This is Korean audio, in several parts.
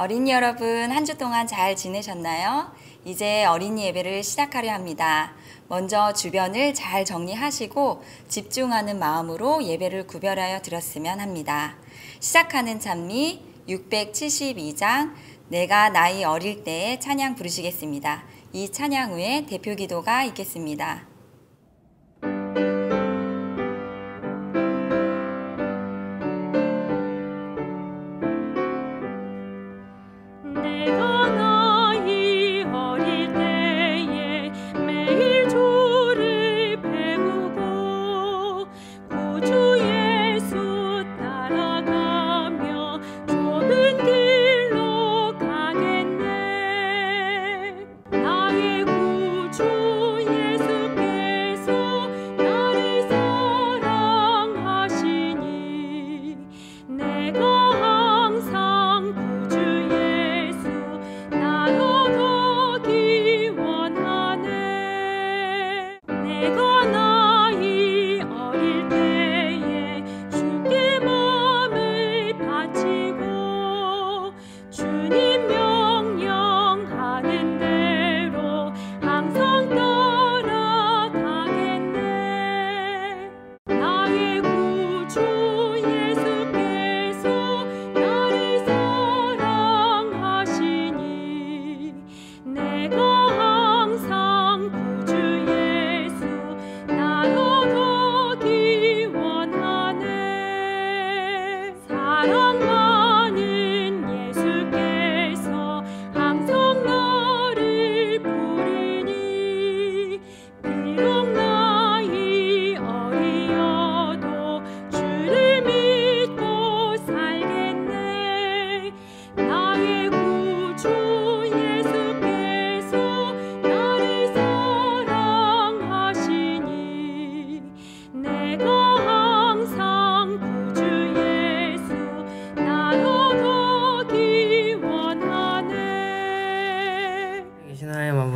어린이 여러분, 한 주 동안 잘 지내셨나요? 이제 어린이 예배를 시작하려 합니다. 먼저 주변을 잘 정리하시고 집중하는 마음으로 예배를 구별하여 드렸으면 합니다. 시작하는 찬미 672장 내가 나이 어릴 때의 찬양 부르시겠습니다. 이 찬양 후에 대표 기도가 있겠습니다.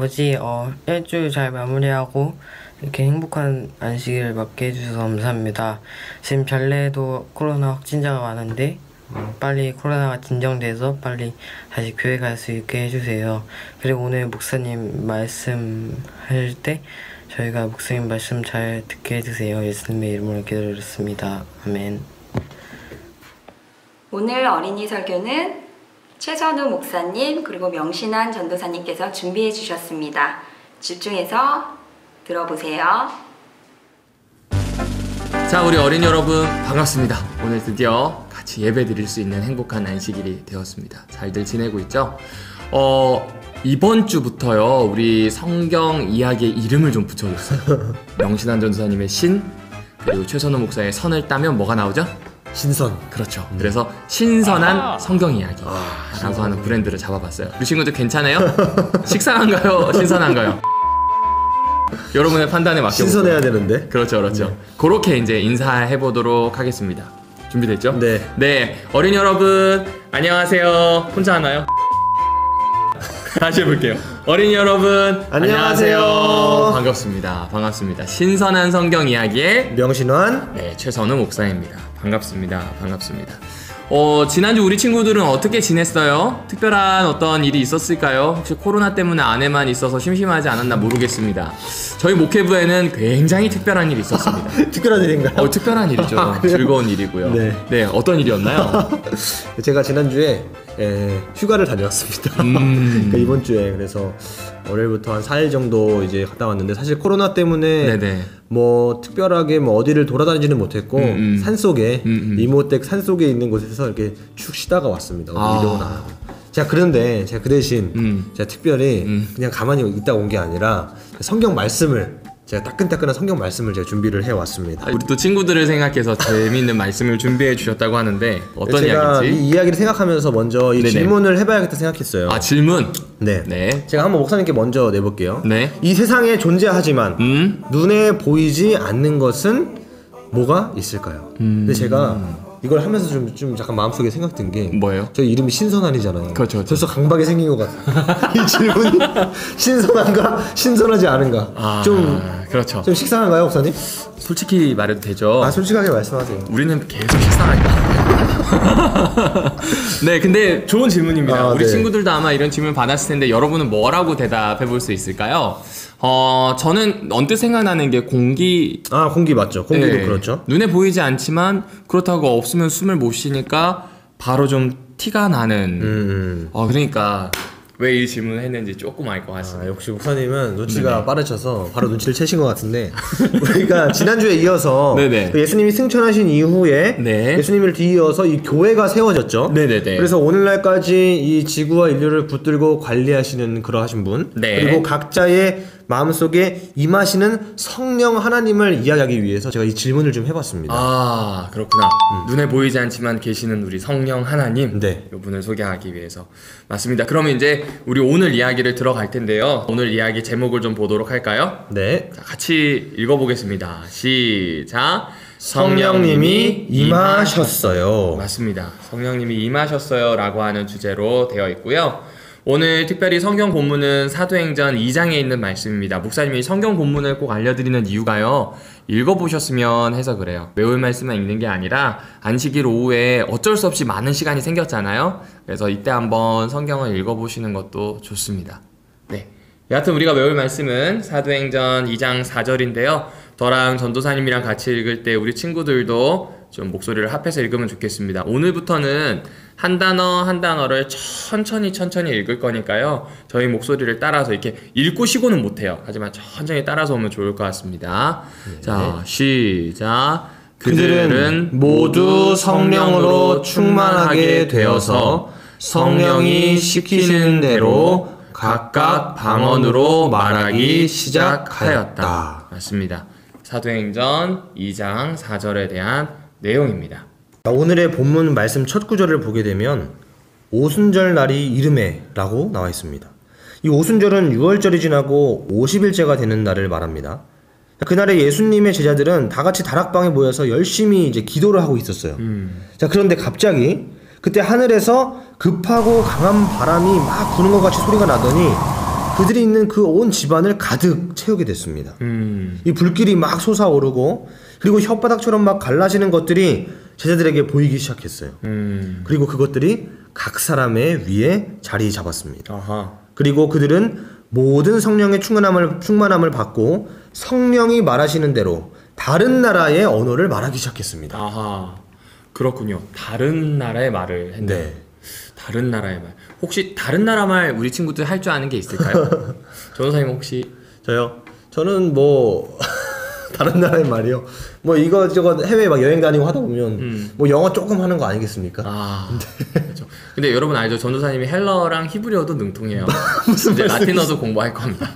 아버지, 일주일 잘 마무리하고 이렇게 행복한 안식일을 맞게 해주셔서 감사합니다. 지금 별내도 코로나 확진자가 많은데 빨리 코로나가 진정돼서 빨리 다시 교회 갈 수 있게 해주세요. 그리고 오늘 목사님 말씀할 때 저희가 목사님 말씀 잘 듣게 해주세요. 예수님의 이름으로 기도드렸습니다. 아멘. 오늘 어린이 설교는 최선우 목사님 그리고 명신환 전도사님께서 준비해 주셨습니다. 집중해서 들어보세요. 자, 우리 어린이 여러분 반갑습니다. 오늘 드디어 같이 예배 드릴 수 있는 행복한 안식일이 되었습니다. 잘들 지내고 있죠? 이번 주부터요 우리 성경 이야기에 이름을 좀 붙여줬어요. 명신환 전도사님의 신, 그리고 최선우 목사의 선을 따면 뭐가 나오죠? 신선. 그렇죠. 그래서 신선한 성경 이야기 라고 하는 브랜드를 잡아봤어요. 우리 친구들 괜찮아요? 식상한가요? 신선한가요? 여러분의 판단에 맡겨볼게요. 신선해야 되는데. 그렇죠, 그렇죠. 네. 그렇게 이제 인사해보도록 하겠습니다. 준비됐죠? 네. 네, 어린이 여러분 안녕하세요. 혼자 하나요? 다시 해볼게요. 어린이 여러분 안녕하세요. 반갑습니다. 반갑습니다. 신선한 성경 이야기의 명신환, 네, 최선우 목사입니다. 반갑습니다. 반갑습니다. 지난주 우리 친구들은 어떻게 지냈어요? 특별한 어떤 일이 있었을까요? 혹시 코로나 때문에 안에만 있어서 심심하지 않았나 모르겠습니다. 저희 목회부에는 굉장히 특별한 일이 있었습니다. 특별한 일인가요? 특별한 일이죠. 즐거운 일이고요. 네. 네, 어떤 일이었나요? 제가 지난주에 휴가를 다녀왔습니다. 그러니까 이번 주에. 그래서 월요일부터 한 4일 정도 이제 갔다 왔는데, 사실 코로나 때문에 네네. 뭐 특별하게 뭐 어디를 돌아다니지는 못했고 산속에 이모댁 산속에 있는 곳에서 이렇게 축 쉬다가 왔습니다. 이동은 안 하고. 제가 그런데 제가 그 대신 제가 특별히 그냥 가만히 있다가 온 게 아니라 성경 말씀을, 제가 따끈따끈한 성경 말씀을 제가 준비를 해왔습니다. 우리 또 친구들을 생각해서 재미있는 말씀을 준비해 주셨다고 하는데 어떤 제가 이야기인지? 이 이야기를 생각하면서 먼저 이 네네. 질문을 해봐야겠다 생각했어요. 아, 질문? 네. 네. 제가 한번 목사님께 먼저 내볼게요. 네. 이 세상에 존재하지만 눈에 보이지 않는 것은 뭐가 있을까요? 근데 제가 이걸 하면서 좀 잠깐 마음속에 생각든 게, 뭐예요? 저 이름이 신선한이잖아요. 그렇죠. 벌써 강박이 생긴 것 같아요. 이 질문이 신선한가 신선하지 않은가. 그렇죠. 좀 식상한가요, 목사님? 솔직히 말해도 되죠? 솔직하게 말씀하세요. 우리는 계속 식상하니까. 네, 근데 좋은 질문입니다. 우리 네. 친구들도 아마 이런 질문 받았을 텐데 여러분은 뭐라고 대답해 볼 수 있을까요? 저는 언뜻 생각나는 게 공기. 공기 맞죠. 공기도 네, 그렇죠. 눈에 보이지 않지만 그렇다고 없으면 숨을 못 쉬니까 바로 좀 티가 나는. 그러니까 왜 이 질문을 했는지 조금 알 것 같습니다. 역시 목사님은 눈치가 빠르셔서 바로 눈치를 채신 것 같은데 우리가 지난주에 이어서 네네. 예수님이 승천하신 이후에 네. 예수님을 뒤이어서 이 교회가 세워졌죠. 네네네. 그래서 오늘날까지 이 지구와 인류를 붙들고 관리하시는 그러하신 분 네. 그리고 각자의 마음속에 임하시는 성령 하나님을 이야기하기 위해서 제가 이 질문을 좀 해봤습니다. 아, 그렇구나. 눈에 보이지 않지만 계시는 우리 성령 하나님. 네. 이분을 소개하기 위해서. 맞습니다. 그러면 이제 우리 오늘 이야기를 들어갈 텐데요. 오늘 이야기 제목을 좀 보도록 할까요? 네. 자, 같이 읽어보겠습니다. 시작. 성령님이 임하셨어요. 맞습니다. 성령님이 임하셨어요 라고 하는 주제로 되어 있고요. 오늘 특별히 성경 본문은 사도행전 2장에 있는 말씀입니다. 목사님이 성경 본문을 꼭 알려드리는 이유가요, 읽어보셨으면 해서 그래요. 외울 말씀만 읽는 게 아니라 안식일 오후에 어쩔 수 없이 많은 시간이 생겼잖아요. 그래서 이때 한번 성경을 읽어보시는 것도 좋습니다. 네, 여하튼 우리가 외울 말씀은 사도행전 2장 4절인데요 저랑 전도사님이랑 같이 읽을 때 우리 친구들도 좀 목소리를 합해서 읽으면 좋겠습니다. 오늘부터는 한 단어 한 단어를 천천히 읽을 거니까요, 저희 목소리를 따라서 이렇게 읽고 쉬고는 못해요. 하지만 천천히 따라서 오면 좋을 것 같습니다. 네. 자, 시작. 그들은 모두 성령으로 충만하게 되어서 성령이 시키는 대로 각각 방언으로 말하기 시작하였다. 맞습니다. 사도행전 2장 4절에 대한 내용입니다. 오늘의 본문 말씀 첫 구절을 보게 되면 오순절 날이 이르매 라고 나와 있습니다. 이 오순절은 6월절이 지나고 50일째가 되는 날을 말합니다. 그날에 예수님의 제자들은 다 같이 다락방에 모여서 열심히 이제 기도를 하고 있었어요. 자, 그런데 갑자기 그때 하늘에서 급하고 강한 바람이 막 부는 것 같이 소리가 나더니 그들이 있는 그 온 집안을 가득 채우게 됐습니다. 이 불길이 막 솟아오르고 그리고 혓바닥처럼 막 갈라지는 것들이 제자들에게 보이기 시작했어요. 그리고 그것들이 각 사람의 위에 자리 잡았습니다. 아하. 그리고 그들은 모든 성령의 충만함을 받고 성령이 말하시는 대로 다른 나라의 언어를 말하기 시작했습니다. 아하, 그렇군요. 다른 나라의 말을 했네요. 네. 다른 나라의 말. 혹시 다른 나라 말 우리 친구들 할 줄 아는 게 있을까요? 전도사님 혹시? 저는 뭐 다른 나라의 말이요. 뭐 이거저거 해외 막 여행 다니고 하다 보면 뭐 영어 조금 하는 거 아니겠습니까? 아, 그렇죠. 근데 여러분 알죠? 전도사님이 헬러랑 히브리어도 능통해요. 이제 라틴어도 공부할 겁니다.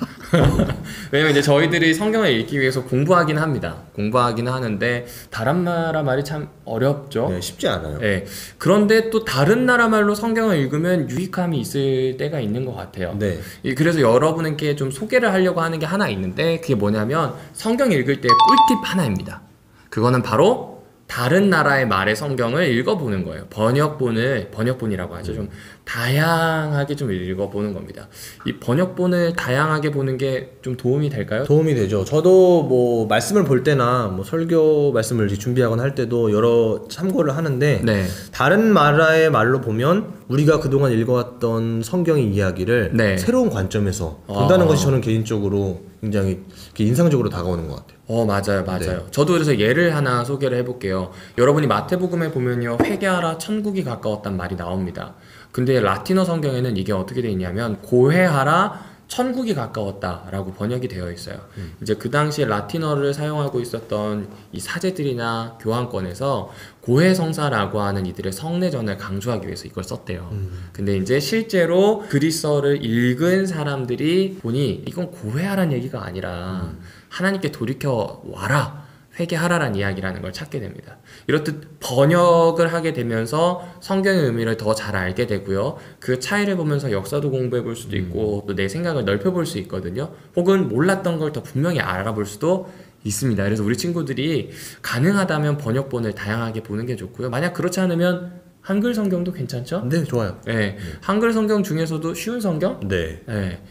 왜냐면 이제 저희들이 성경을 읽기 위해서 공부하긴 합니다. 공부하긴 하는데 다른 나라 말이 참 어렵죠. 네, 쉽지 않아요. 네. 그런데 또 다른 나라 말로 성경을 읽으면 유익함이 있을 때가 있는 것 같아요. 네. 그래서 여러분께 좀 소개를 하려고 하는 게 하나 있는데 그게 뭐냐면 성경 읽을 때 꿀팁 하나입니다. 그거는 바로 다른 나라의 말의 성경을 읽어보는 거예요. 번역본이라고 하죠. 좀 다양하게 좀 읽어보는 겁니다. 이 번역본을 다양하게 보는 게 좀 도움이 될까요? 도움이 되죠. 저도 뭐 말씀을 볼 때나 뭐 설교 말씀을 준비하거나 할 때도 여러 참고를 하는데 네. 다른 나라의 말로 보면 우리가 그동안 읽어왔던 성경의 이야기를 네. 새로운 관점에서 본다는 것이 저는 개인적으로 굉장히 인상적으로 다가오는 것 같아요. 맞아요. 네. 저도 그래서 예를 하나 소개를 해볼게요. 여러분이 마태복음에 보면요, 회개하라 천국이 가까웠단 말이 나옵니다. 근데 라틴어 성경에는 이게 어떻게 되어 있냐면 고해하라 천국이 가까웠다라고 번역이 되어 있어요. 이제 그 당시에 라틴어를 사용하고 있었던 이 사제들이나 교황권에서 고해성사라고 하는 이들의 성례전을 강조하기 위해서 이걸 썼대요. 근데 이제 실제로 그리스어를 읽은 사람들이 보니 이건 고해하라는 얘기가 아니라 하나님께 돌이켜 와라, 회개하라란 이야기라는 걸 찾게 됩니다. 이렇듯 번역을 하게 되면서 성경의 의미를 더 잘 알게 되고요. 그 차이를 보면서 역사도 공부해 볼 수도 있고 또 내 생각을 넓혀 볼 수 있거든요. 혹은 몰랐던 걸 더 분명히 알아볼 수도 있습니다. 그래서 우리 친구들이 가능하다면 번역본을 다양하게 보는 게 좋고요. 만약 그렇지 않으면 한글 성경도 괜찮죠? 네, 좋아요. 네. 한글 성경 중에서도 쉬운 성경? 네. 네.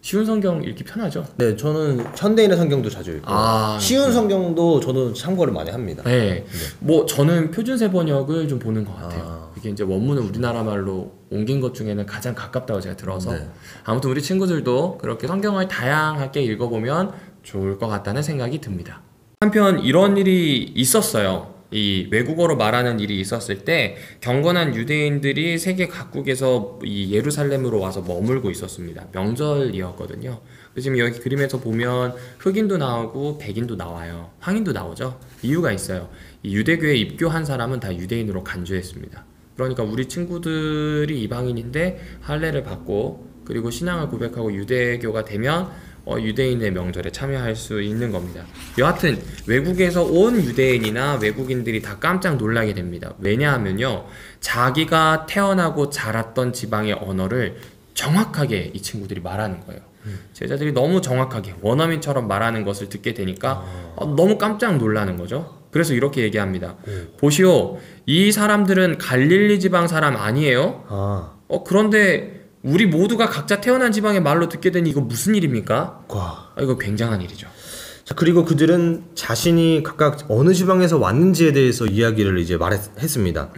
쉬운 성경 읽기 편하죠? 네, 저는 현대인의 성경도 자주 읽고 쉬운 성경도 저도 참고를 많이 합니다. 네. 뭐 저는 표준세 번역을 좀 보는 것 같아요. 이게 이제 원문을 우리나라 말로 옮긴 것 중에는 가장 가깝다고 제가 들어서 아무튼 우리 친구들도 그렇게 성경을 다양하게 읽어보면 좋을 것 같다는 생각이 듭니다. 한편 이런 일이 있었어요. 이 외국어로 말하는 일이 있었을 때 경건한 유대인들이 세계 각국에서 이 예루살렘으로 와서 머물고 있었습니다. 명절이었거든요. 지금 여기 그림에서 보면 흑인도 나오고 백인도 나와요. 황인도 나오죠. 이유가 있어요. 이 유대교에 입교한 사람은 다 유대인으로 간주했습니다. 그러니까 우리 친구들이 이방인인데 할례를 받고 그리고 신앙을 고백하고 유대교가 되면 유대인의 명절에 참여할 수 있는 겁니다. 여하튼 외국에서 온 유대인이나 외국인들이 다 깜짝 놀라게 됩니다. 왜냐하면요, 자기가 태어나고 자랐던 지방의 언어를 정확하게 이 친구들이 말하는 거예요. 제자들이 너무 정확하게 원어민처럼 말하는 것을 듣게 되니까 너무 깜짝 놀라는 거죠. 그래서 이렇게 얘기합니다. 보시오, 이 사람들은 갈릴리 지방 사람 아니에요? 그런데 우리 모두가 각자 태어난 지방의 말로 듣게 되니 이거 무슨 일입니까? 이거 굉장한 일이죠. 자, 그리고 그들은 자신이 각각 어느 지방에서 왔는지에 대해서 이야기를 이제 했습니다.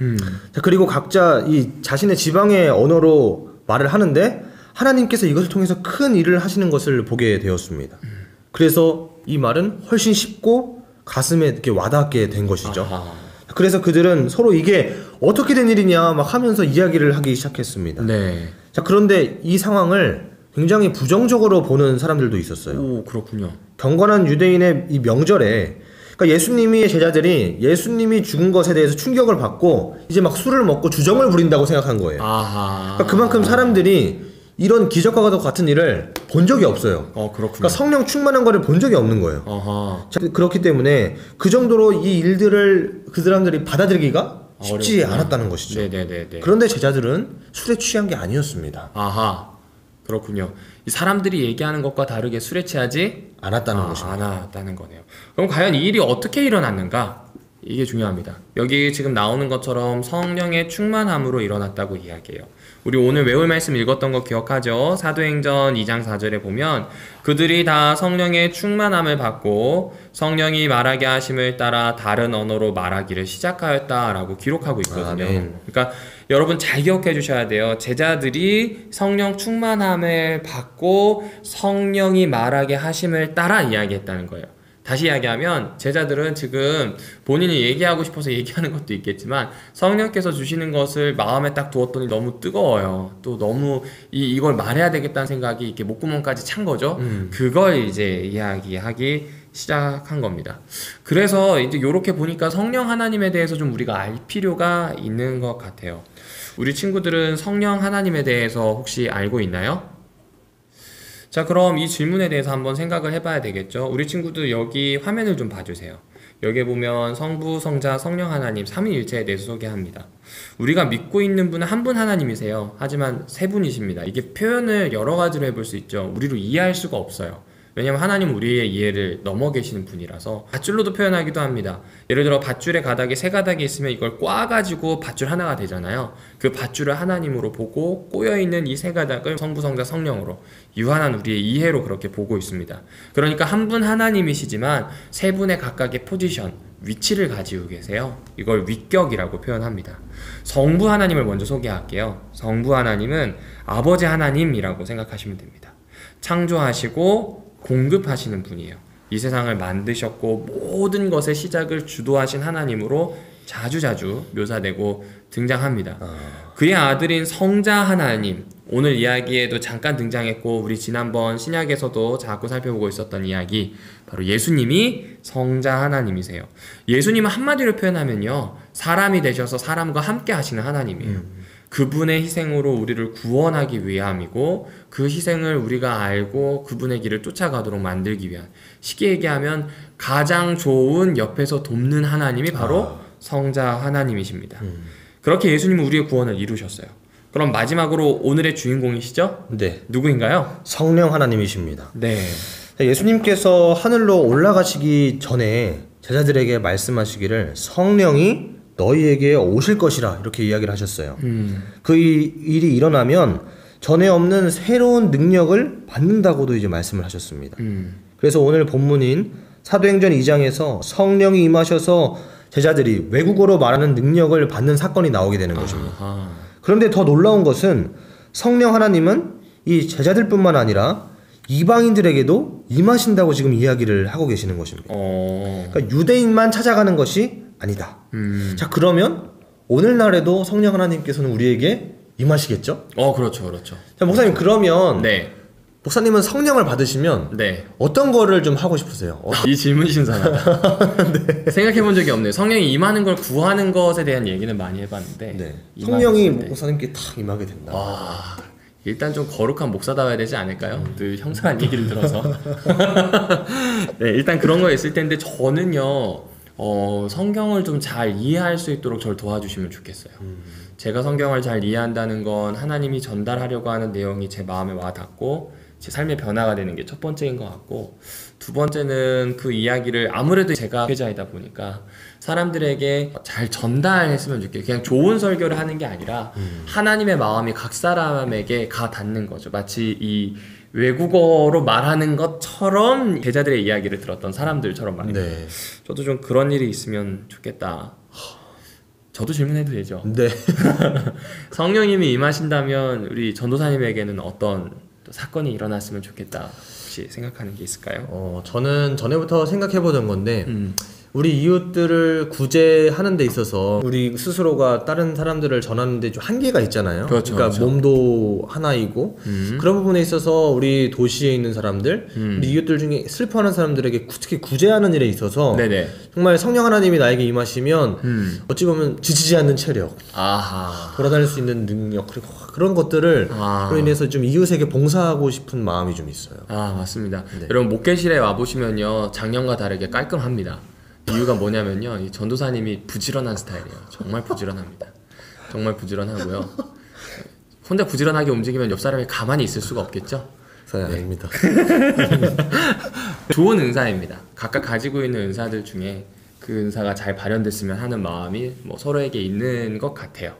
자, 그리고 각자 이 자신의 지방의 언어로 말을 하는데 하나님께서 이것을 통해서 큰 일을 하시는 것을 보게 되었습니다. 그래서 이 말은 훨씬 쉽고 가슴에 이렇게 와닿게 된 것이죠. 그래서 그들은 서로 이게 어떻게 된 일이냐 막 하면서 이야기를 하기 시작했습니다. 네. 자, 그런데 이 상황을 굉장히 부정적으로 보는 사람들도 있었어요. 오, 그렇군요. 경건한 유대인의 이 명절에 그러니까 예수님의 제자들이 예수님이 죽은 것에 대해서 충격을 받고 이제 막 술을 먹고 주정을 부린다고 생각한 거예요. 그러니까 그만큼 사람들이 이런 기적과 같은 일을 본 적이 없어요. 그렇군요. 그러니까 성령 충만한 거를 본 적이 없는 거예요. 자, 그렇기 때문에 그 정도로 이 일들을 그 사람들이 받아들이기가 쉽지 않았다는 것이죠. 네네네. 그런데 제자들은 술에 취한 게 아니었습니다. 그렇군요. 이 사람들이 얘기하는 것과 다르게 술에 취하지 않았다는 것입니다. 않았다는 거네요. 그럼 과연 이 일이 어떻게 일어났는가? 이게 중요합니다. 여기 지금 나오는 것처럼 성령의 충만함으로 일어났다고 이야기해요. 우리 오늘 외울 말씀 읽었던 거 기억하죠? 사도행전 2장 4절에 보면 그들이 다 성령의 충만함을 받고 성령이 말하게 하심을 따라 다른 언어로 말하기를 시작하였다라고 기록하고 있거든요. 그러니까 여러분 잘 기억해 주셔야 돼요. 제자들이 성령 충만함을 받고 성령이 말하게 하심을 따라 이야기했다는 거예요. 다시 이야기하면 제자들은 지금 본인이 얘기하고 싶어서 얘기하는 것도 있겠지만 성령께서 주시는 것을 마음에 딱 두었더니 너무 뜨거워요. 또 너무 이걸 말해야 되겠다는 생각이 이렇게 목구멍까지 찬 거죠. 그걸 이제 이야기하기 시작한 겁니다. 그래서 이제 요렇게 보니까 성령 하나님에 대해서 좀 우리가 알 필요가 있는 것 같아요. 우리 친구들은 성령 하나님에 대해서 혹시 알고 있나요? 자, 그럼 이 질문에 대해서 한번 생각을 해봐야 되겠죠. 우리 친구들 여기 화면을 좀 봐주세요. 여기에 보면 성부, 성자, 성령 하나님 삼위일체에 대해서 소개합니다. 우리가 믿고 있는 분은 한 분 하나님이세요. 하지만 세 분이십니다. 이게 표현을 여러 가지로 해볼 수 있죠. 우리로 이해할 수가 없어요. 왜냐면 하나님은 우리의 이해를 넘어 계시는 분이라서 밧줄로도 표현하기도 합니다. 예를 들어 밧줄의 가닥이 세 가닥이 있으면 이걸 꽈가지고 밧줄 하나가 되잖아요. 그 밧줄을 하나님으로 보고 꼬여있는 이 세 가닥을 성부, 성자, 성령으로 유한한 우리의 이해로 그렇게 보고 있습니다. 그러니까 한 분 하나님이시지만 세 분의 각각의 포지션, 위치를 가지고 계세요. 이걸 위격이라고 표현합니다. 성부 하나님을 먼저 소개할게요. 성부 하나님은 아버지 하나님이라고 생각하시면 됩니다. 창조하시고 공급하시는 분이에요. 이 세상을 만드셨고 모든 것의 시작을 주도하신 하나님으로 자주자주 묘사되고 등장합니다. 그의 아들인 성자 하나님, 오늘 이야기에도 잠깐 등장했고 우리 지난번 신약에서도 자꾸 살펴보고 있었던 이야기, 바로 예수님이 성자 하나님이세요. 예수님은 한마디로 표현하면요, 사람이 되셔서 사람과 함께 하시는 하나님이에요. 그분의 희생으로 우리를 구원하기 위함이고 그 희생을 우리가 알고 그분의 길을 쫓아가도록 만들기 위한, 쉽게 얘기하면 가장 좋은 옆에서 돕는 하나님이 바로 성자 하나님이십니다. 그렇게 예수님은 우리의 구원을 이루셨어요. 그럼 마지막으로 오늘의 주인공이시죠? 네. 누구인가요? 성령 하나님이십니다. 네. 예수님께서 하늘로 올라가시기 전에 제자들에게 말씀하시기를 성령이 너희에게 오실 것이라 이렇게 이야기를 하셨어요. 그 일이 일어나면 전에 없는 새로운 능력을 받는다고도 이제 말씀을 하셨습니다. 그래서 오늘 본문인 사도행전 2장에서 성령이 임하셔서 제자들이 외국어로 말하는 능력을 받는 사건이 나오게 되는 것입니다. 그런데 더 놀라운 것은 성령 하나님은 이 제자들뿐만 아니라 이방인들에게도 임하신다고 지금 이야기를 하고 계시는 것입니다. 그러니까 유대인만 찾아가는 것이 아니다. 자, 그러면 오늘날에도 성령 하나님께서는 우리에게 임하시겠죠? 그렇죠, 그렇죠. 자, 목사님, 그러면 네. 목사님은 성령을 받으시면 네. 어떤 거를 좀 하고 싶으세요? 이 질문 신선하다. 네. 생각해 본 적이 없네요. 성령이 임하는 걸 구하는 것에 대한 얘기는 많이 해봤는데 네. 성령이 목사님께 탁 임하게 된다. 일단 좀 거룩한 목사다워야 되지 않을까요? 늘 형상한 얘기를 들어서. 네, 일단 그런 거 있을 텐데 저는요, 성경을 좀 잘 이해할 수 있도록 저를 도와주시면 좋겠어요. 제가 성경을 잘 이해한다는 건 하나님이 전달하려고 하는 내용이 제 마음에 와 닿고 제 삶의 변화가 되는 게 첫 번째인 것 같고, 두 번째는 그 이야기를 아무래도 제가 회자이다 보니까 사람들에게 잘 전달했으면 좋겠어요. 그냥 좋은 설교를 하는 게 아니라 하나님의 마음이 각 사람에게 가 닿는 거죠. 마치 이 외국어로 말하는 것처럼 제자들의 이야기를 들었던 사람들처럼 말이에요. 네. 저도 좀 그런 일이 있으면 좋겠다. 저도 질문해도 되죠? 네. 성령님이 임하신다면 우리 전도사님에게는 어떤 또 사건이 일어났으면 좋겠다 혹시 생각하는 게 있을까요? 저는 전에부터 생각해보던 건데 우리 이웃들을 구제하는 데 있어서 우리 스스로가 다른 사람들을 전하는 데 좀 한계가 있잖아요. 그렇죠, 그러니까 그렇죠. 몸도 하나이고 그런 부분에 있어서 우리 도시에 있는 사람들, 우리 이웃들 중에 슬퍼하는 사람들에게 특히 구제하는 일에 있어서 네네. 정말 성령 하나님이 나에게 임하시면 어찌 보면 지치지 않는 체력, 돌아다닐 수 있는 능력, 그리고 그런 것들을 로 인해서 좀 이웃에게 봉사하고 싶은 마음이 좀 있어요. 맞습니다. 네. 여러분 목회실에 와보시면요, 작년과 다르게 깔끔합니다. 이유가 뭐냐면요, 이 전도사님이 부지런한 스타일이에요. 정말 부지런합니다. 정말 부지런하고요. 혼자 부지런하게 움직이면 옆 사람이 가만히 있을 수가 없겠죠? 아닙니다. 좋은 은사입니다. 각각 가지고 있는 은사들 중에 그 은사가 잘 발현됐으면 하는 마음이 뭐 서로에게 있는 것 같아요.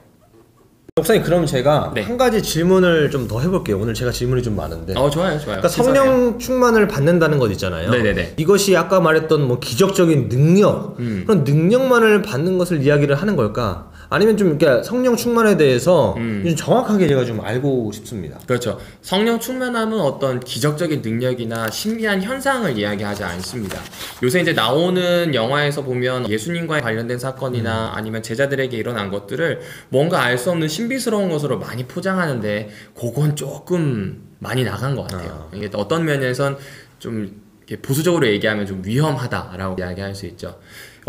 목사님, 그럼 제가 네. 한 가지 질문을 좀 더 해볼게요. 오늘 제가 질문이 좀 많은데. 좋아요. 그러니까 성령 충만을 받는다는 것 있잖아요. 네네네. 이것이 아까 말했던 뭐 기적적인 능력, 그런 능력만을 받는 것을 이야기를 하는 걸까? 아니면 좀 이렇게 성령 충만에 대해서 좀 정확하게 제가 좀 알고 싶습니다. 그렇죠. 성령 충만함은 어떤 기적적인 능력이나 신비한 현상을 이야기하지 않습니다. 요새 이제 나오는 영화에서 보면 예수님과 관련된 사건이나 아니면 제자들에게 일어난 것들을 뭔가 알 수 없는 신비스러운 것으로 많이 포장하는데 그건 조금 많이 나간 것 같아요. 이게 어떤 면에선 좀 이렇게 보수적으로 얘기하면 좀 위험하다라고 이야기할 수 있죠.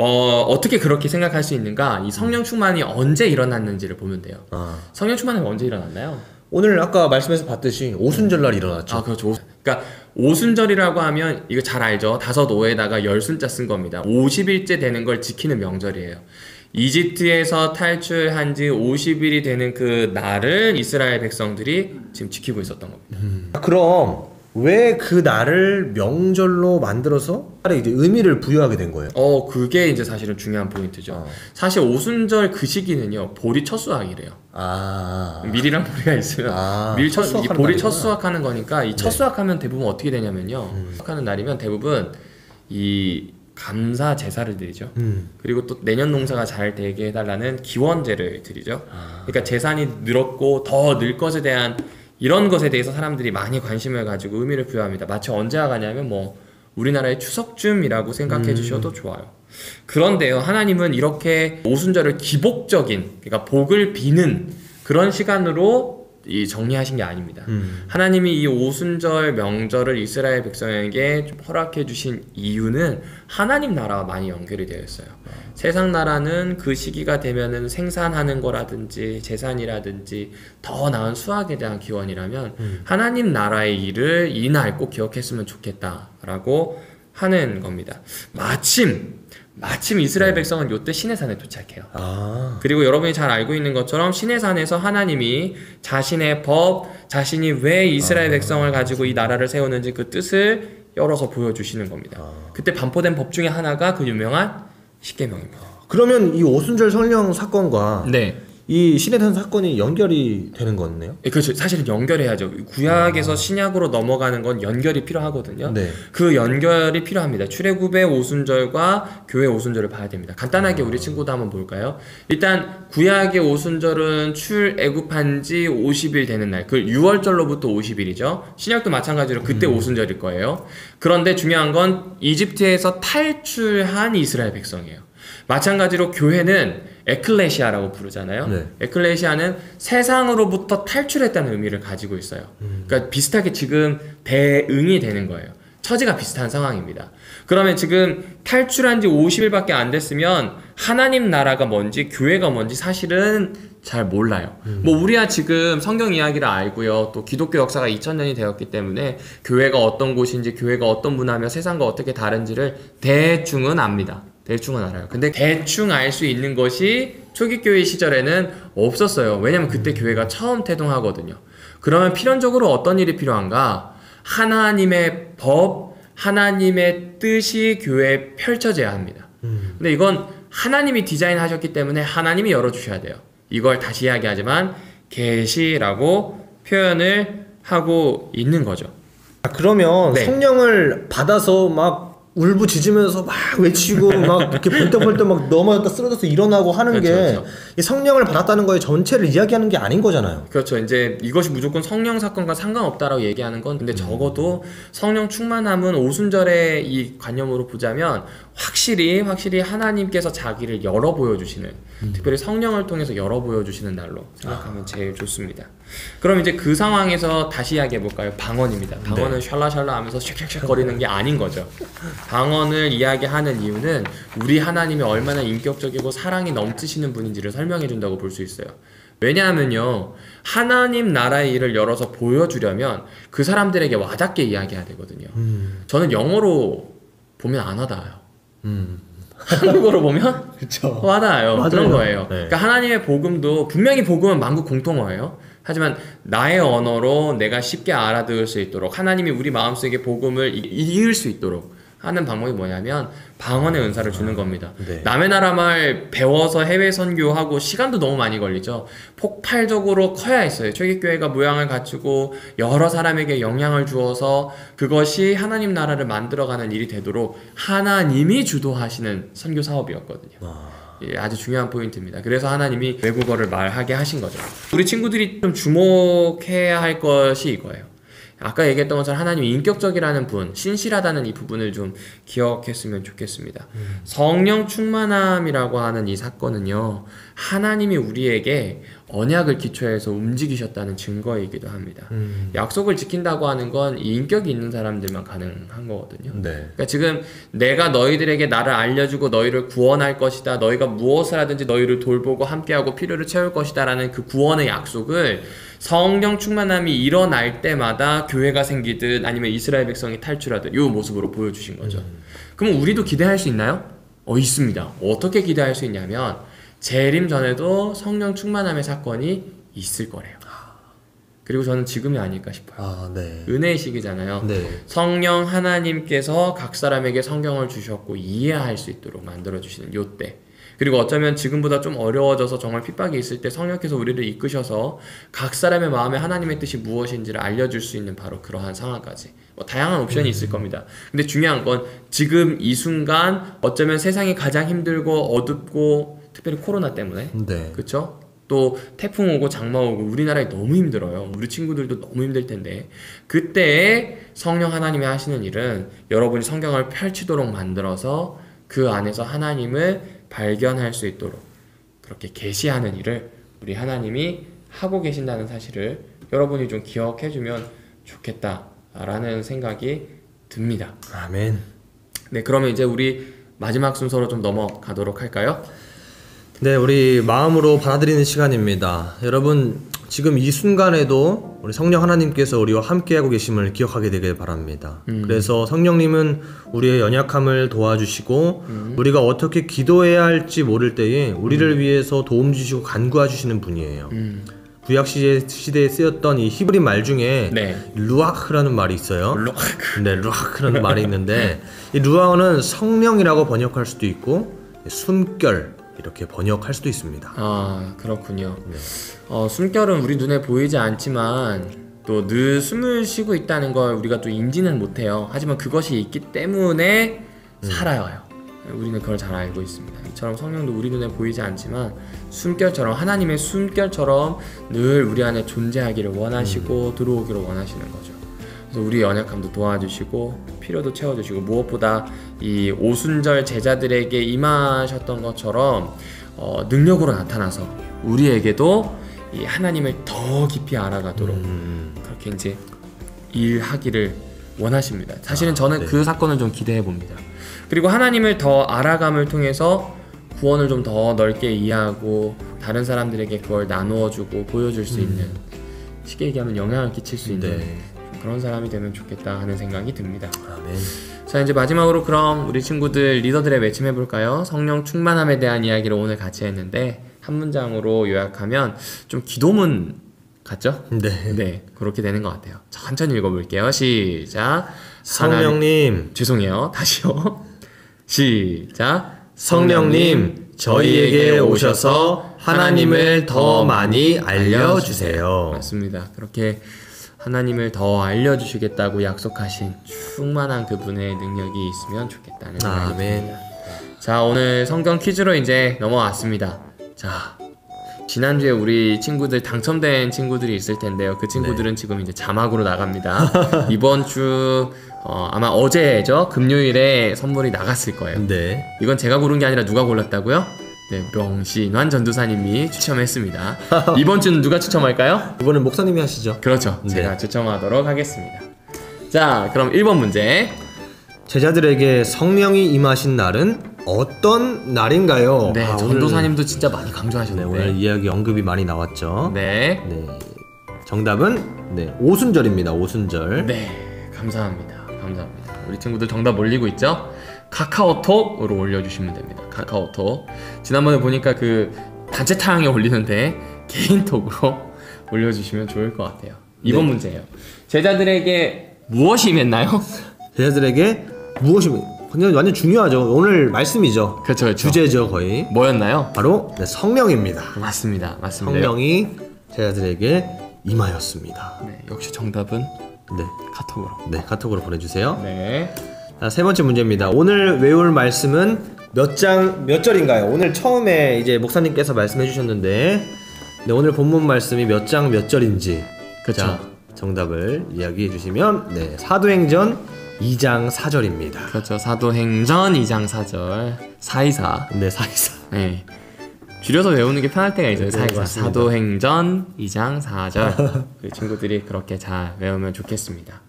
어떻게 그렇게 생각할 수 있는가? 이 성령 충만이 언제 일어났는지를 보면 돼요. 성령 충만은 언제 일어났나요? 오늘 아까 말씀해서 봤듯이 오순절날 일어났죠. 그렇죠. 그러니까 오순절이라고 하면 이거 잘 알죠? 다섯 오에다가 열순자 쓴 겁니다. 50일째 되는 걸 지키는 명절이에요. 이집트에서 탈출한 지 50일이 되는 그 날을 이스라엘 백성들이 지금 지키고 있었던 겁니다. 그럼 왜 그 날을 명절로 만들어서 이제 의미를 부여하게 된 거예요? 그게 이제 사실은 중요한 포인트죠. 사실 오순절 그 시기는요, 보리 첫 수확이래요. 밀이랑 보리가 있으면 보리 첫 수확하는 거니까 이 첫 수확하면 대부분 어떻게 되냐면요, 수확하는 날이면 대부분 이 감사 제사를 드리죠. 그리고 또 내년 농사가 잘 되게 해달라는 기원제를 드리죠. 그러니까 재산이 늘었고 더 늘 것에 대한 이런 것에 대해서 사람들이 많이 관심을 가지고 의미를 부여합니다. 마치 언제와 가냐면 뭐 우리나라의 추석쯤이라고 생각해 주셔도 좋아요. 그런데요, 하나님은 이렇게 오순절을 기복적인, 그러니까 복을 비는 그런 시간으로 정리하신 게 아닙니다. 하나님이 이 오순절 명절을 이스라엘 백성에게 좀 허락해 주신 이유는 하나님 나라와 많이 연결이 되어 있어요. 세상 나라는 그 시기가 되면은 생산하는 거라든지 재산이라든지 더 나은 수확에 대한 기원이라면 하나님 나라의 일을 이 날 꼭 기억했으면 좋겠다라고 하는 겁니다. 마침 이스라엘 백성은 요때 시내산에 도착해요. 그리고 여러분이 잘 알고 있는 것처럼 시내산에서 하나님이 자신의 법, 자신이 왜 이스라엘 백성을 가지고 이 나라를 세우는지 그 뜻을 열어서 보여주시는 겁니다. 그때 반포된 법 중에 하나가 그 유명한 십계명입니다. 그러면 이 오순절 성령 사건과 이 시내산 사건이 연결이 되는 거네요? 그렇죠. 사실은 연결해야죠. 구약에서 신약으로 넘어가는 건 연결이 필요하거든요. 네. 그 연결이 필요합니다. 출애굽의 오순절과 교회 오순절을 봐야 됩니다. 간단하게 우리 친구도 한번 볼까요? 일단 구약의 오순절은 출애굽한 지 50일 되는 날, 그 6월절로부터 50일이죠. 신약도 마찬가지로 그때 오순절일 거예요. 그런데 중요한 건 이집트에서 탈출한 이스라엘 백성이에요. 마찬가지로 교회는 에클레시아라고 부르잖아요. 네. 에클레시아는 세상으로부터 탈출했다는 의미를 가지고 있어요. 그러니까 비슷하게 지금 대응이 되는 거예요. 처지가 비슷한 상황입니다. 그러면 지금 탈출한 지 50일밖에 안 됐으면 하나님 나라가 뭔지 교회가 뭔지 사실은 잘 몰라요. 뭐 우리야 지금 성경 이야기를 알고요. 또 기독교 역사가 2000년이 되었기 때문에 교회가 어떤 곳인지 교회가 어떤 문화며 세상과 어떻게 다른지를 대충은 압니다. 대충은 알아요. 근데 대충 알 수 있는 것이 초기 교회 시절에는 없었어요. 왜냐면 그때 교회가 처음 태동하거든요. 그러면 필연적으로 어떤 일이 필요한가? 하나님의 법, 하나님의 뜻이 교회에 펼쳐져야 합니다. 근데 이건 하나님이 디자인하셨기 때문에 하나님이 열어주셔야 돼요. 이걸 다시 이야기하지만 계시라고 표현을 하고 있는 거죠. 그러면 네. 성령을 받아서 막 울부짖으면서 막 외치고 막 이렇게 벌떡벌떡 막 넘어졌다 쓰러져서 일어나고 하는 게 이 성령을 받았다는 거의 전체를 이야기하는 게 아닌 거잖아요. 그렇죠. 이제 이것이 무조건 성령 사건과 상관없다라고 얘기하는 건 근데 적어도 성령 충만함은 오순절의 이 관념으로 보자면 확실히 하나님께서 자기를 열어 보여주시는 특별히 성령을 통해서 열어 보여주시는 날로 생각하면 제일 좋습니다. 그럼 이제 그 상황에서 다시 이야기해 볼까요? 방언입니다. 방언은 샬라샬라 하면서 샥샥샥 거리는 게 아닌 거죠. 방언을 이야기하는 이유는 우리 하나님이 얼마나 인격적이고 사랑이 넘치시는 분인지를 설명해 준다고 볼 수 있어요. 왜냐하면요, 하나님 나라의 일을 열어서 보여주려면 그 사람들에게 와닿게 이야기해야 되거든요. 저는 영어로 보면 안 와닿아요. 한국어로 보면 그렇죠. 와닿아요. 맞아요. 그런 거예요. 네. 그러니까 하나님의 복음도 분명히 복음은 만국 공통어예요. 하지만 나의 언어로 내가 쉽게 알아들을 수 있도록 하나님이 우리 마음속에 복음을 이을 수 있도록 하는 방법이 뭐냐면 방언의 은사를 주는 겁니다. 네. 남의 나라 말 배워서 해외 선교하고 시간도 너무 많이 걸리죠. 폭발적으로 커야 했어요. 초기교회가 모양을 갖추고 여러 사람에게 영향을 주어서 그것이 하나님 나라를 만들어가는 일이 되도록 하나님이 주도하시는 선교 사업이었거든요. 예, 아주 중요한 포인트입니다. 그래서 하나님이 외국어를 말하게 하신 거죠. 우리 친구들이 좀 주목해야 할 것이 이거예요. 아까 얘기했던 것처럼 하나님이 인격적이라는 분, 신실하다는 이 부분을 좀 기억했으면 좋겠습니다. 성령 충만함이라고 하는 이 사건은요, 하나님이 우리에게 언약을 기초해서 움직이셨다는 증거이기도 합니다. 약속을 지킨다고 하는 건 인격이 있는 사람들만 가능한 거거든요. 네. 그러니까 지금 내가 너희들에게 나를 알려주고 너희를 구원할 것이다, 너희가 무엇을 하든지 너희를 돌보고 함께하고 필요를 채울 것이다 라는 그 구원의 약속을 성령 충만함이 일어날 때마다 교회가 생기든 아니면 이스라엘 백성이 탈출하든 이 모습으로 보여주신 거죠. 그럼 우리도 기대할 수 있나요? 있습니다. 어떻게 기대할 수 있냐면 재림 전에도 성령 충만함의 사건이 있을 거래요. 그리고 저는 지금이 아닐까 싶어요. 네. 은혜의 시기잖아요. 네. 성령 하나님께서 각 사람에게 성경을 주셨고 이해할 수 있도록 만들어주시는 요때, 그리고 어쩌면 지금보다 좀 어려워져서 정말 핍박이 있을 때 성령께서 우리를 이끄셔서 각 사람의 마음에 하나님의 뜻이 무엇인지를 알려줄 수 있는 바로 그러한 상황까지 다양한 옵션이 있을 겁니다. 근데 중요한 건 지금 이 순간 어쩌면 세상이 가장 힘들고 어둡고 특별히 코로나 때문에 네. 그쵸? 또 태풍 오고 장마 오고 우리나라에 너무 힘들어요. 우리 친구들도 너무 힘들 텐데 그때에 성령 하나님이 하시는 일은 여러분이 성경을 펼치도록 만들어서 그 안에서 하나님을 발견할 수 있도록 그렇게 계시하는 일을 우리 하나님이 하고 계신다는 사실을 여러분이 좀 기억해주면 좋겠다라는 생각이 듭니다. 아멘. 네, 그러면 이제 우리 마지막 순서로 좀 넘어가도록 할까요? 네, 우리 마음으로 받아들이는 시간입니다. 여러분, 지금 이 순간에도 우리 성령 하나님께서 우리와 함께하고 계심을 기억하게 되길 바랍니다. 그래서 성령님은 우리의 연약함을 도와주시고 우리가 어떻게 기도해야 할지 모를 때에 우리를 위해서 도움 주시고 간구해 주시는 분이에요. 구약 시대에 쓰였던 이 히브리 말 중에 네. 루아흐라는 말이 있어요. 네, 루아흐라는 말이 있는데 이 루아흐는 성령이라고 번역할 수도 있고 숨결 이렇게 번역할 수도 있습니다. 아, 그렇군요. 숨결은 우리 눈에 보이지 않지만 또 늘 숨을 쉬고 있다는 걸 우리가 또 인지는 못해요. 하지만 그것이 있기 때문에 살아요. 우리는 그걸 잘 알고 있습니다. 이처럼 성령도 우리 눈에 보이지 않지만 숨결처럼, 하나님의 숨결처럼 늘 우리 안에 존재하기를 원하시고 들어오기를 원하시는 거죠. 그래서 우리 연약함도 도와주시고 필요도 채워주시고, 무엇보다 이 오순절 제자들에게 임하셨던 것처럼 능력으로 나타나서 우리에게도 이 하나님을 더 깊이 알아가도록 그렇게 이제 일하기를 원하십니다. 사실은 저는 네. 그 사건을 좀 기대해 봅니다. 그리고 하나님을 더 알아감을 통해서 구원을 좀 더 넓게 이해하고 다른 사람들에게 그걸 나누어주고 보여줄 수 있는, 쉽게 얘기하면 영향을 끼칠 수 있는 네. 그런 사람이 되면 좋겠다 하는 생각이 듭니다. 아멘. 자, 이제 마지막으로 그럼 우리 친구들 리더들의 외침 해볼까요? 성령 충만함에 대한 이야기를 오늘 같이 했는데 한 문장으로 요약하면 좀 기도문 같죠? 네. 네, 그렇게 되는 것 같아요. 천천히 읽어볼게요. 시작. 성령님, 죄송해요. 다시요. 시작. 성령님, 저희에게 오셔서 하나님을 더 많이 알려주세요. 맞습니다. 그렇게 하나님을 더 알려주시겠다고 약속하신 충만한 그분의 능력이 있으면 좋겠다는 생각이 아멘. 듭니다. 자, 오늘 성경 퀴즈로 이제 넘어왔습니다. 자, 지난주에 우리 친구들 당첨된 친구들이 있을 텐데요. 그 친구들은 지금 이제 자막으로 나갑니다. 이번 주 아마 어제죠. 금요일에 선물이 나갔을 거예요. 네. 이건 제가 고른 게 아니라 누가 골랐다고요? 네, 명신환 전도사님이 추첨했습니다. 이번 주는 누가 추첨할까요? 이번엔 목사님이 하시죠. 그렇죠. 네. 제가 추첨하도록 하겠습니다. 자, 그럼 1번 문제. 제자들에게 성령이 임하신 날은 어떤 날인가요? 네, 오늘, 전도사님도 진짜 많이 네, 강조하셨는데. 오늘 이야기 언급이 많이 나왔죠. 네. 네. 정답은 오순절입니다. 오순절. 네, 감사합니다. 감사합니다. 우리 친구들 정답 올리고 있죠? 카카오톡으로 올려주시면 됩니다. 카카오톡. 지난번에 보니까 그 단체 타항에 올리는데 개인톡으로 올려주시면 좋을 것 같아요. 2번 문제예요. 제자들에게 무엇이 임했나요? 제자들에게 무엇이 완전 중요하죠. 오늘 말씀이죠. 그렇죠, 그렇죠. 주제죠, 거의. 뭐였나요? 바로 성령입니다. 맞습니다. 맞습니다. 성령이 제자들에게 임하였습니다. 네, 역시 정답은 네, 카톡으로. 네, 카톡으로 보내주세요. 네. 자, 세 번째 문제입니다. 오늘 외울 말씀은 몇 절인가요? 오늘 처음에 이제 목사님께서 말씀해 주셨는데, 네, 오늘 본문 말씀이 몇 장 몇 절인지, 그쵸. 자, 정답을 이야기해 주시면, 네, 사도행전 2장 4절입니다. 그렇죠. 사도행전 2장 4절 424. 네, 424. 네. 줄여서 외우는 게 편할 때가 있어요. 네, 424. 맞습니다. 사도행전 2장 4절. 우리 친구들이 그렇게 잘 외우면 좋겠습니다.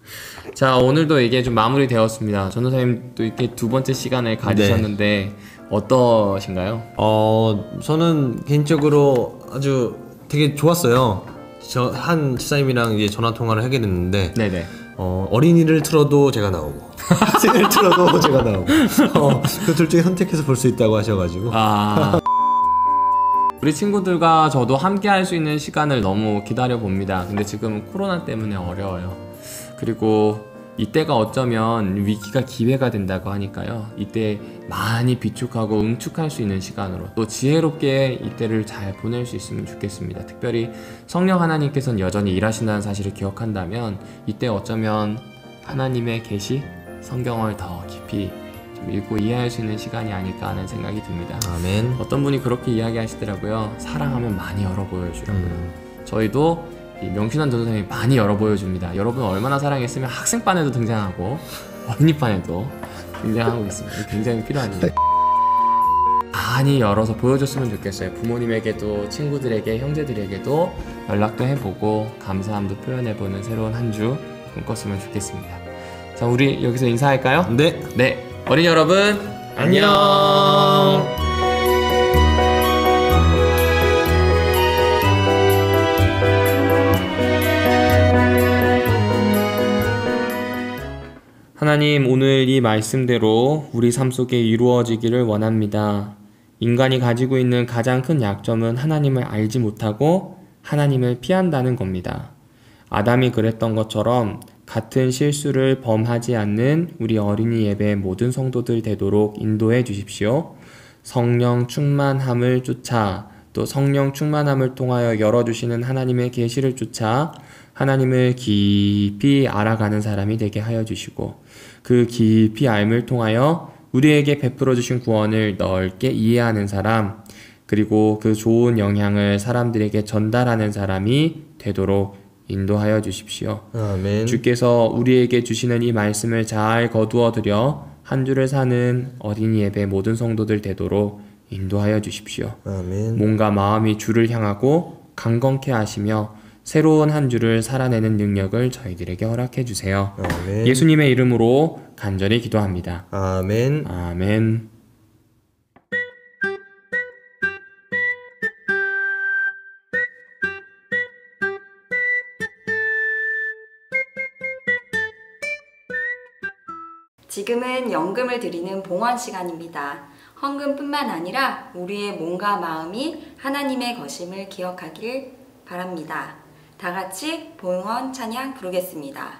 자, 오늘도 이게 좀 마무리되었습니다. 전도사님 또 이렇게 두 번째 시간을 가지셨는데 어떠신가요? 저는 개인적으로 아주 되게 좋았어요. 한 집사님이랑 이제 전화 통화를 하게 됐는데, 네네. 어린이를 틀어도 제가 나오고 학생을 틀어도 제가 나오고 그 둘 중에 선택해서 볼 수 있다고 하셔가지고 우리 친구들과 저도 함께 할 수 있는 시간을 너무 기다려 봅니다. 근데 지금 코로나 때문에 어려워요. 그리고 이때가 어쩌면 위기가 기회가 된다고 하니까요. 이때 많이 비축하고 응축할 수 있는 시간으로 또 지혜롭게 이때를 잘 보낼 수 있으면 좋겠습니다. 특별히 성령 하나님께서는 여전히 일하신다는 사실을 기억한다면 이때 어쩌면 하나님의 계시, 성경을 더 깊이 좀 읽고 이해할 수 있는 시간이 아닐까 하는 생각이 듭니다. 아멘. 어떤 분이 그렇게 이야기하시더라고요. 사랑하면 많이 열어 보여주라고요. 저희도 이 명신환 전도사님이 많이 열어 보여줍니다. 여러분 얼마나 사랑했으면 학생반에도 등장하고 어린이반에도 등장하고 있습니다. 굉장히 필요한 일. 많이 열어서 보여줬으면 좋겠어요. 부모님에게도 친구들에게 형제들에게도 연락도 해보고 감사함도 표현해보는 새로운 한 주 꿈꿨으면 좋겠습니다. 자, 우리 여기서 인사할까요? 네. 네, 어린이 여러분 안녕. 하나님, 오늘 이 말씀대로 우리 삶 속에 이루어지기를 원합니다. 인간이 가지고 있는 가장 큰 약점은 하나님을 알지 못하고 하나님을 피한다는 겁니다. 아담이 그랬던 것처럼 같은 실수를 범하지 않는 우리 어린이 예배 모든 성도들 되도록 인도해 주십시오. 성령 충만함을 쫓아 또 성령 충만함을 통하여 열어주시는 하나님의 계시를 쫓아 하나님을 깊이 알아가는 사람이 되게 하여 주시고 그 깊이 알을 통하여 우리에게 베풀어 주신 구원을 넓게 이해하는 사람 그리고 그 좋은 영향을 사람들에게 전달하는 사람이 되도록 인도하여 주십시오. 아멘. 주께서 우리에게 주시는 이 말씀을 잘 거두어 들여 한 주를 사는 어린이 예배 모든 성도들 되도록 인도하여 주십시오. 아멘. 몸과 마음이 주를 향하고 강건케 하시며 새로운 한 주를 살아내는 능력을 저희들에게 허락해 주세요. 아멘. 예수님의 이름으로 간절히 기도합니다. 아멘. 아멘. 지금은 연금을 드리는 봉헌 시간입니다. 헌금뿐만 아니라 우리의 몸과 마음이 하나님의 것임을 기억하길 바랍니다. 다 같이 봉헌 찬양 부르겠습니다.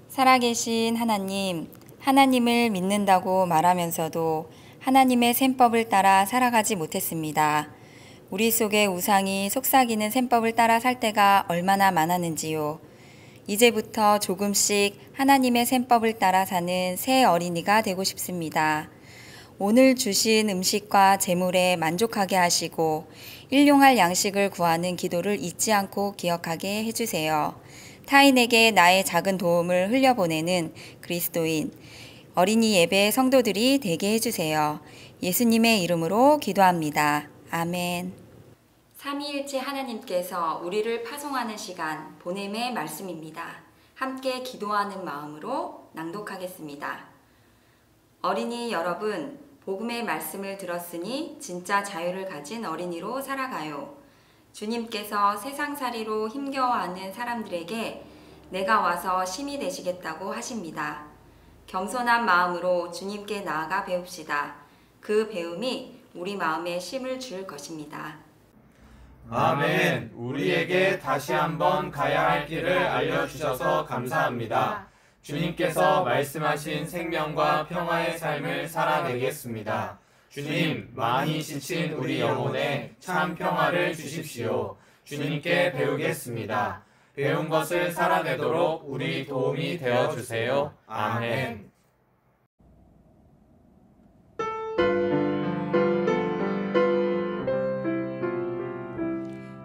살아계신 하나님, 하나님을 믿는다고 말하면서도 하나님의 셈법을 따라 살아가지 못했습니다. 우리 속의 우상이 속삭이는 셈법을 따라 살 때가 얼마나 많았는지요. 이제부터 조금씩 하나님의 셈법을 따라 사는 새 어린이가 되고 싶습니다. 오늘 주신 음식과 재물에 만족하게 하시고 일용할 양식을 구하는 기도를 잊지 않고 기억하게 해주세요. 타인에게 나의 작은 도움을 흘려보내는 그리스도인, 어린이 예배 성도들이 되게 해주세요. 예수님의 이름으로 기도합니다. 아멘. 삼위일체 하나님께서 우리를 파송하는 시간, 보냄의 말씀입니다. 함께 기도하는 마음으로 낭독하겠습니다. 어린이 여러분, 복음의 말씀을 들었으니 진짜 자유를 가진 어린이로 살아가요. 주님께서 세상살이로 힘겨워하는 사람들에게 내가 와서 심이 되시겠다고 하십니다. 겸손한 마음으로 주님께 나아가 배웁시다. 그 배움이 우리 마음에 심을 줄 것입니다. 아멘. 우리에게 다시 한번 가야 할 길을 알려주셔서 감사합니다. 주님께서 말씀하신 생명과 평화의 삶을 살아내겠습니다. 주님, 많이 지친 우리 영혼에 참 평화를 주십시오. 주님께 배우겠습니다. 배운 것을 살아내도록 우리 도움이 되어주세요. 아멘.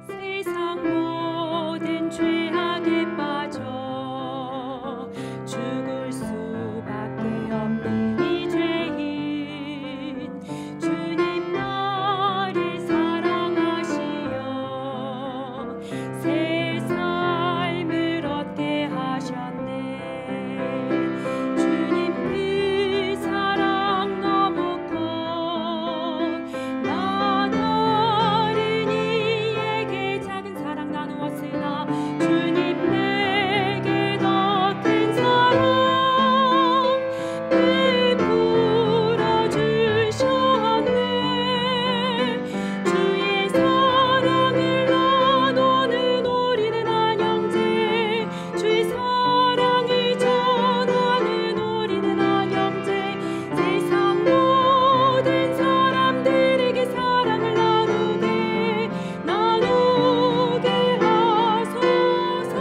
세상 모든 죄악에 빠져 죽을 수밖에 없는 이 죄인 주님 나를 사랑하시어 새 삶을 얻게 하셨네. 주님 그 사랑 너무 커 나 다른 이에게 작은 사랑 나누었으나 주님 내게 더 큰 사랑 베풀어 주셨네. 주의 사랑을 나누는 우리는 한 형제, 주의 사랑을 전하는 우리는 한 형제. 세상 모든 사람들에게 사랑을 나누게 하소서.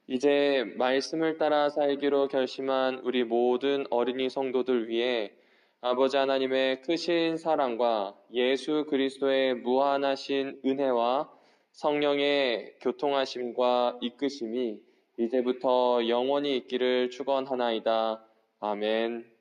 이제 말씀을 따라 살기로 결심한 우리 모든 어린이 성도들 위해 아버지 하나님의 크신 사랑과 예수 그리스도의 무한하신 은혜와 성령의 교통하심과 이끄심이 이제부터 영원히 있기를 축원하나이다. 아멘.